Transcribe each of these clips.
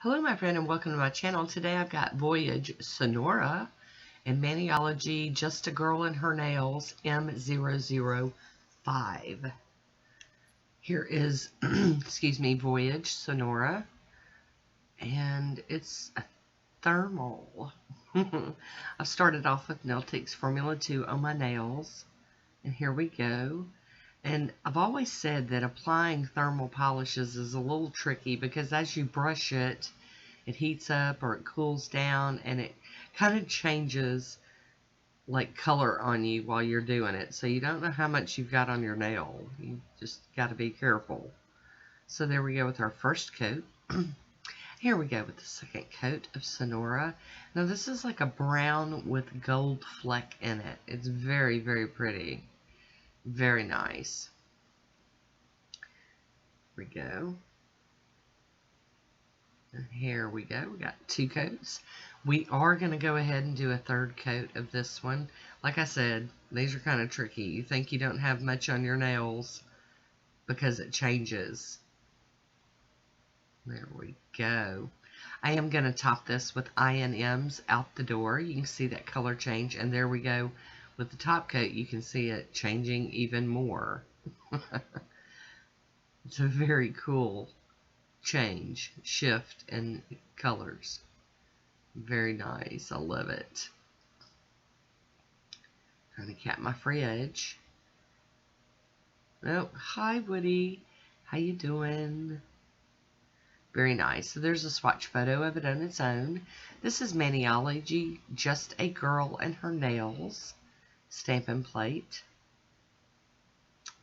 Hello my friend and welcome to my channel. Today I've got Voyage, Sonora, and Maniology, Just a Girl and Her Nails, M005. Here is, excuse me, Voyage, Sonora, and it's a thermal. I've started off with Nailtix Formula 2 on my nails, and here we go. And I've always said that applying thermal polishes is a little tricky because as you brush it, it heats up or it cools down and it kind of changes like color on you while you're doing it. So you don't know how much you've got on your nail. You just got to be careful. So there we go with our first coat. Here we go with the second coat of Sonora. Now this is like a brown with gold fleck in it. It's very, very pretty. Very nice. Here we go. And here we go. We got two coats. We are going to go ahead and do a third coat of this one. Like I said, these are kind of tricky. You think you don't have much on your nails because it changes. There we go. I am going to top this with I&Ms out the door. You can see that color change. And there we go. With the top coat, you can see it changing even more. It's a very cool shift in colors. Very nice. I love it. Trying to cap my free edge. Oh, hi Woody. How you doing? Very nice. So there's a swatch photo of it on its own. This is Maniology, Just a Girl and Her Nails stamping plate.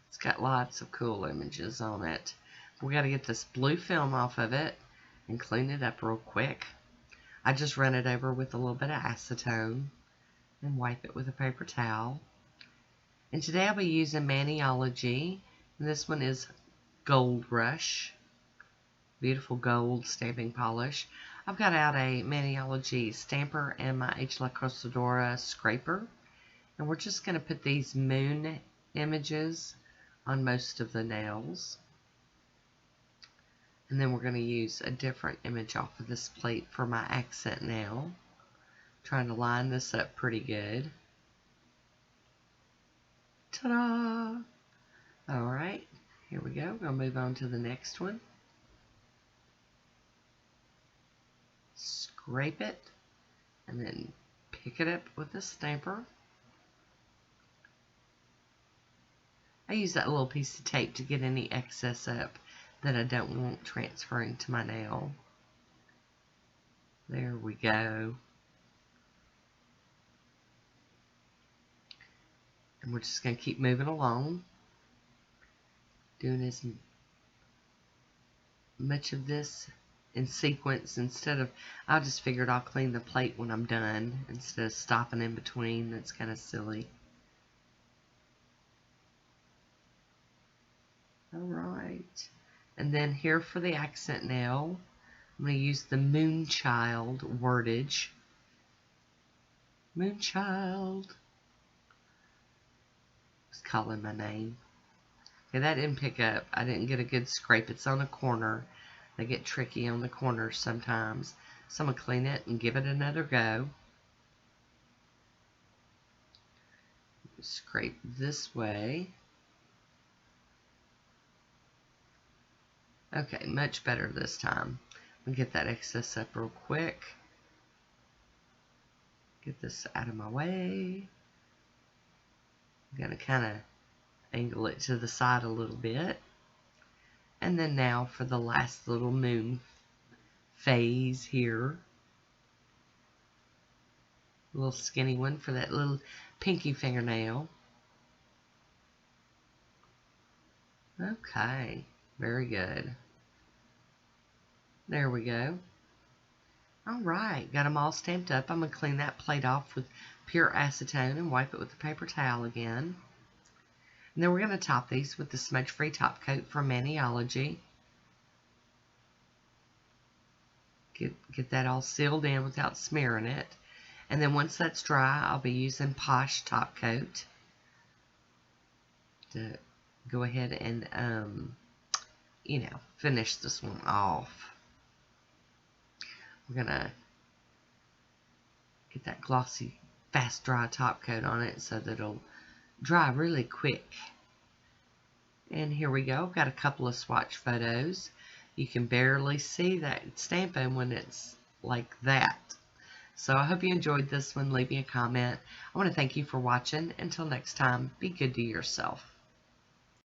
It's got lots of cool images on it. We got to get this blue film off of it and clean it up real quick. I just run it over with a little bit of acetone and wipe it with a paper towel. And today I'll be using Maniology. And this one is Gold Rush. Beautiful gold stamping polish. I've got out a Maniology stamper and my H. Lacquer scraper. And we're just going to put these moon images on most of the nails. And then we're going to use a different image off of this plate for my accent nail. Trying to line this up pretty good. Ta-da! Alright, here we go. We're going to move on to the next one. Scrape it and then pick it up with a stamper. I use that little piece of tape to get any excess up that I don't want transferring to my nail. There we go. And we're just going to keep moving along. Doing as much of this in sequence instead of, I just figured I'll clean the plate when I'm done instead of stopping in between. That's kind of silly. Alright. And then here for the accent nail, I'm going to use the Moonchild wordage. Moonchild. Just calling my name. Okay, that didn't pick up. I didn't get a good scrape. It's on a corner. They get tricky on the corners sometimes. So I'm going to clean it and give it another go. Scrape this way. Okay, much better this time. I'll get that excess up real quick. Get this out of my way. I'm going to kind of angle it to the side a little bit. And then now for the last little moon phase here. A little skinny one for that little pinky fingernail. Okay, very good. There we go. Alright, got them all stamped up. I'm going to clean that plate off with pure acetone and wipe it with a paper towel again. And then we're going to top these with the smudge-free top coat from Maniology. Get that all sealed in without smearing it. And then once that's dry, I'll be using Posh top coat to go ahead and, finish this one off. We're going to get that glossy, fast dry top coat on it so that it'll dry really quick. And here we go. Got a couple of swatch photos. You can barely see that stamping when it's like that. So I hope you enjoyed this one. Leave me a comment. I want to thank you for watching. Until next time, be good to yourself.